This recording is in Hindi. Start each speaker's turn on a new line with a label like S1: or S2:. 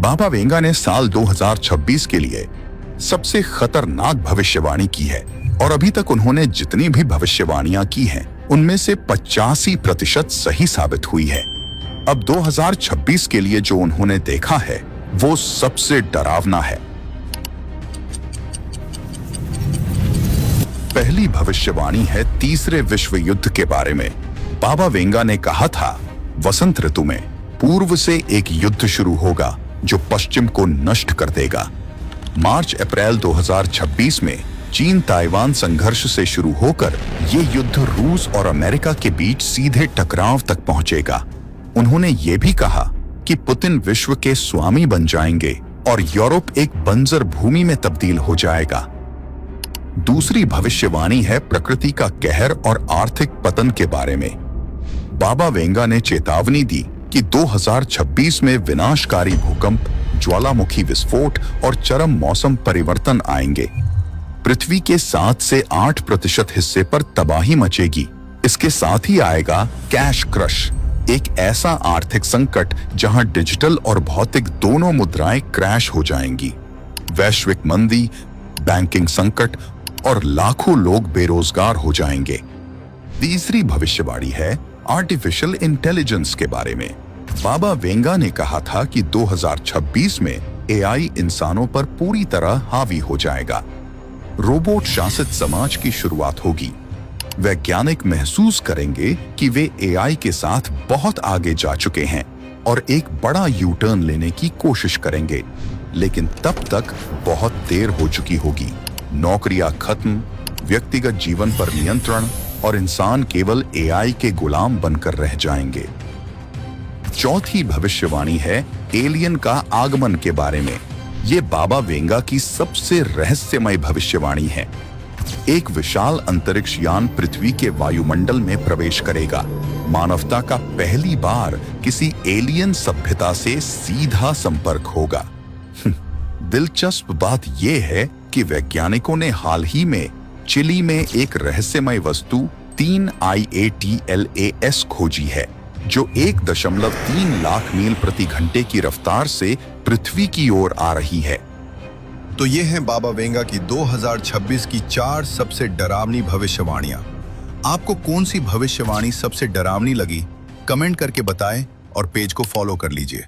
S1: बाबा वेंगा ने साल 2026 के लिए सबसे खतरनाक भविष्यवाणी की है और अभी तक उन्होंने जितनी भी भविष्यवाणियां की हैं, उनमें से 85% सही साबित हुई है। अब 2026 के लिए जो उन्होंने देखा है वो सबसे डरावना है। पहली भविष्यवाणी है तीसरे विश्व युद्ध के बारे में। बाबा वेंगा ने कहा था, वसंत ऋतु में पूर्व से एक युद्ध शुरू होगा जो पश्चिम को नष्ट कर देगा। मार्च अप्रैल 2026 में चीन ताइवान संघर्ष से शुरू होकर ये युद्ध रूस और अमेरिका के बीच सीधे टकराव तक पहुंचेगा। उन्होंने ये भी कहा कि पुतिन विश्व के स्वामी बन जाएंगे और यूरोप एक बंजर भूमि में तब्दील हो जाएगा। दूसरी भविष्यवाणी है प्रकृति का कहर और आर्थिक पतन के बारे में। बाबा वेंगा ने चेतावनी दी कि 2026 में विनाशकारी भूकंप, ज्वालामुखी विस्फोट और चरम मौसम परिवर्तन आएंगे। पृथ्वी के 7 से 8% हिस्से पर तबाही मचेगी। इसके साथ ही आएगा कैश क्रश, एक ऐसा आर्थिक संकट जहां डिजिटल और भौतिक दोनों मुद्राएं क्रैश हो जाएंगी। वैश्विक मंदी, बैंकिंग संकट और लाखों लोग बेरोजगार हो जाएंगे। तीसरी भविष्यवाणी है आर्टिफिशियल इंटेलिजेंस के बारे में। बाबा वेंगा ने कहा था कि 2026 में एआई इंसानों पर पूरी तरह हावी हो जाएगा। रोबोट शासित समाज की शुरुआत होगी। वैज्ञानिक महसूस करेंगे कि वे एआई के साथ बहुत आगे जा चुके हैं और एक बड़ा यू टर्न लेने की कोशिश करेंगे, लेकिन तब तक बहुत देर हो चुकी होगी। नौकरियां खत्म, व्यक्तिगत जीवन पर नियंत्रण और इंसान केवल एआई के गुलाम बनकर रह जाएंगे। चौथी भविष्यवाणी है एलियन का आगमन के बारे में। ये बाबा वेंगा की सबसे रहस्यमय भविष्यवाणी है। एक विशाल अंतरिक्ष यान पृथ्वी के वायुमंडल में प्रवेश करेगा। मानवता का पहली बार किसी एलियन सभ्यता से सीधा संपर्क होगा। दिलचस्प बात यह है कि वैज्ञानिकों ने हाल ही में चिली में एक रहस्यमय वस्तु 3 IATLAS खोजी है, जो 1.3 लाख मील प्रति घंटे की रफ्तार से पृथ्वी की ओर आ रही है।
S2: तो ये हैं बाबा वेंगा की 2026 की 4 सबसे डरावनी भविष्यवाणियां। आपको कौन सी भविष्यवाणी सबसे डरावनी लगी, कमेंट करके बताएं और पेज को फॉलो कर लीजिए।